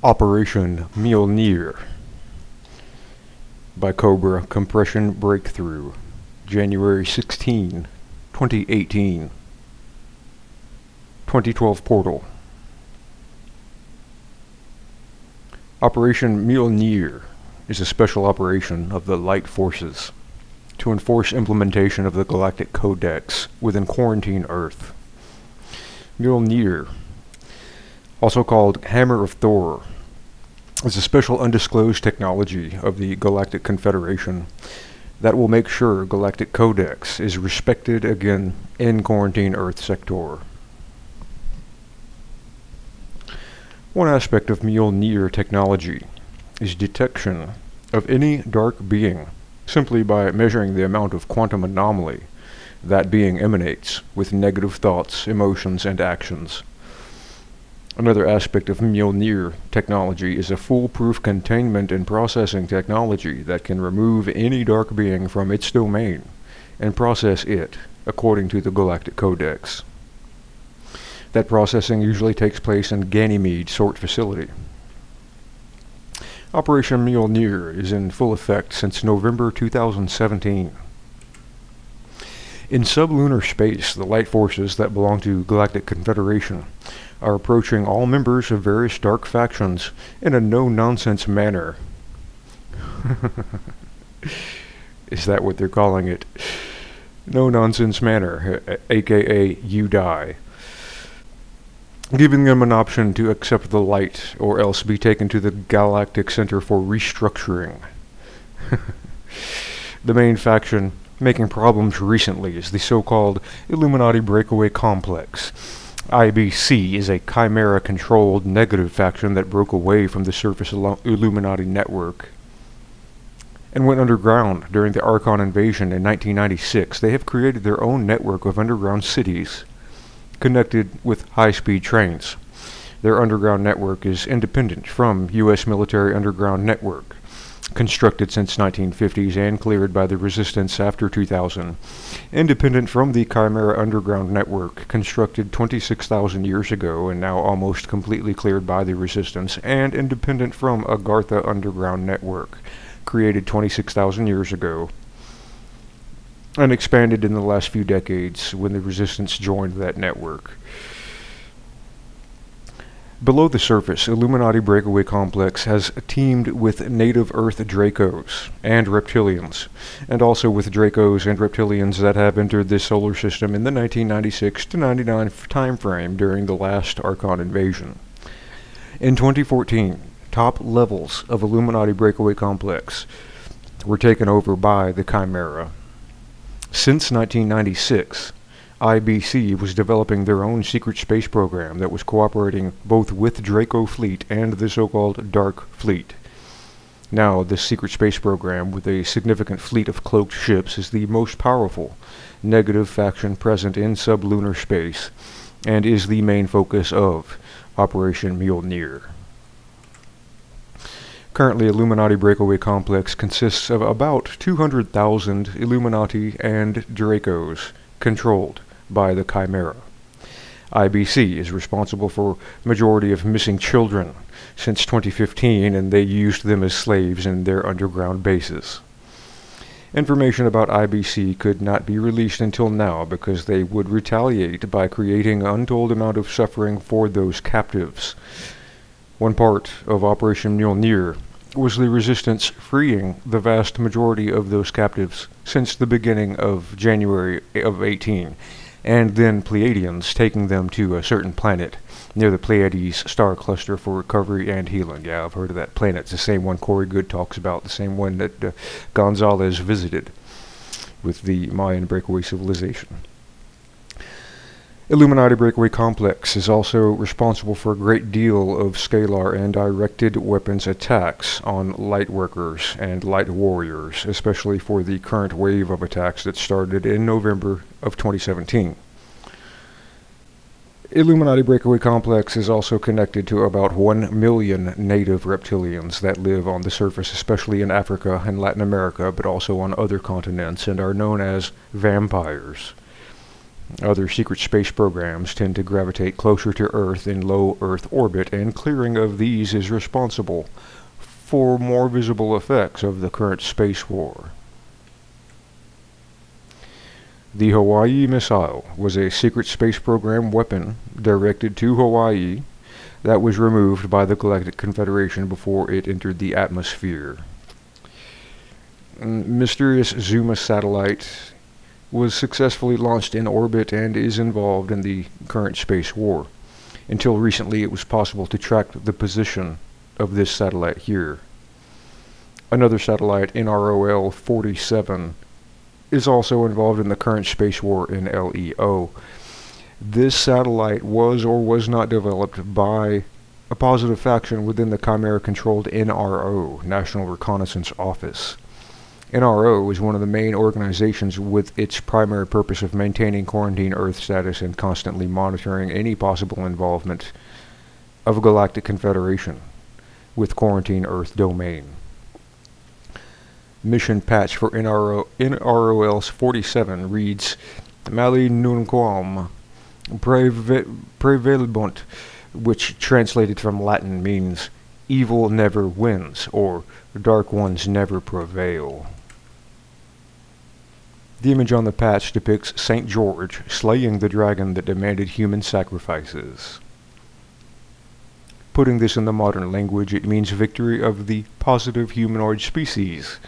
Operation Mjolnir by COBRA Compression Breakthrough, January 16, 2018. 2012 Portal. Operation Mjolnir is a special operation of the Light Forces to enforce implementation of the Galactic Codex within Quarantine Earth. Mjolnir, also called Hammer of Thor, is a special undisclosed technology of the Galactic Confederation that will make sure Galactic Codex is respected again in Quarantine Earth sector. One aspect of Mjolnir technology is detection of any dark being simply by measuring the amount of quantum anomaly that being emanates with negative thoughts, emotions, and actions. Another aspect of Mjolnir technology is a foolproof containment and processing technology that can remove any dark being from its domain and process it according to the Galactic Codex. That processing usually takes place in Ganymede Sort Facility. Operation Mjolnir is in full effect since November 2017. In sublunar space, the light forces that belong to Galactic Confederation are approaching all members of various dark factions in a no-nonsense manner. Is that what they're calling it? No-nonsense manner, aka you die. Giving them an option to accept the light or else be taken to the Galactic Center for Restructuring. The main faction making problems recently is the so-called Illuminati Breakaway Complex. IBC is a Chimera-controlled negative faction that broke away from the surface Illuminati network and went underground during the Archon invasion in 1996. They have created their own network of underground cities connected with high-speed trains. Their underground network is independent from U.S. military underground network, constructed since 1950s and cleared by the Resistance after 2000. Independent from the Chimera underground network, constructed 26,000 years ago and now almost completely cleared by the Resistance, and independent from Agartha underground network, created 26,000 years ago and expanded in the last few decades when the Resistance joined that network. Below the surface, Illuminati Breakaway Complex has teamed with native Earth Dracos and Reptilians, and also with Dracos and Reptilians that have entered this solar system in the 1996 to 99 timeframe during the last Archon invasion. In 2014, top levels of Illuminati Breakaway Complex were taken over by the Chimera. Since 1996, IBC was developing their own secret space program that was cooperating both with Draco Fleet and the so-called Dark Fleet. Now, this secret space program with a significant fleet of cloaked ships is the most powerful negative faction present in sublunar space and is the main focus of Operation Mjolnir. Currently, Illuminati Breakaway Complex consists of about 200,000 Illuminati and Dracos controlled by the Chimera. IBC is responsible for majority of missing children since 2015, and they used them as slaves in their underground bases. Information about IBC could not be released until now because they would retaliate by creating an untold amount of suffering for those captives. One part of Operation Mjolnir was the Resistance freeing the vast majority of those captives since the beginning of January of 18, and then Pleiadians taking them to a certain planet near the Pleiades star cluster for recovery and healing. Yeah, I've heard of that planet. It's the same one Corey Good talks about, the same one that Gonzalez visited with the Mayan breakaway civilization. Illuminati Breakaway Complex is also responsible for a great deal of scalar and directed weapons attacks on light workers and light warriors, especially for the current wave of attacks that started in November of 2017. Illuminati Breakaway Complex is also connected to about 1 million native reptilians that live on the surface, especially in Africa and Latin America, but also on other continents, and are known as vampires. Other secret space programs tend to gravitate closer to Earth in low Earth orbit, and clearing of these is responsible for more visible effects of the current space war. The Hawaii missile was a secret space program weapon directed to Hawaii that was removed by the Galactic Confederation before it entered the atmosphere. Mysterious Zuma satellite was successfully launched in orbit and is involved in the current space war. Until recently, it was possible to track the position of this satellite here. Another satellite, NROL-47, is also involved in the current space war in LEO. This satellite was or was not developed by a positive faction within the Chimera-controlled NRO, National Reconnaissance Office. NRO is one of the main organizations with its primary purpose of maintaining quarantine Earth status and constantly monitoring any possible involvement of a Galactic Confederation with quarantine Earth domain. Mission patch for NROL-47 reads, Mali nunquam prevalebunt, which translated from Latin means evil never wins, or dark ones never prevail. The image on the patch depicts St. George slaying the dragon that demanded human sacrifices. Putting this in the modern language, it means victory of the positive humanoid species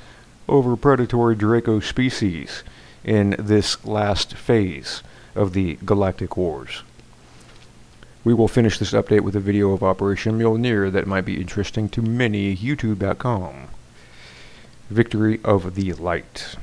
over predatory Draco species in this last phase of the Galactic Wars. We will finish this update with a video of Operation Mjolnir that might be interesting to many YouTube.com. Victory of the Light.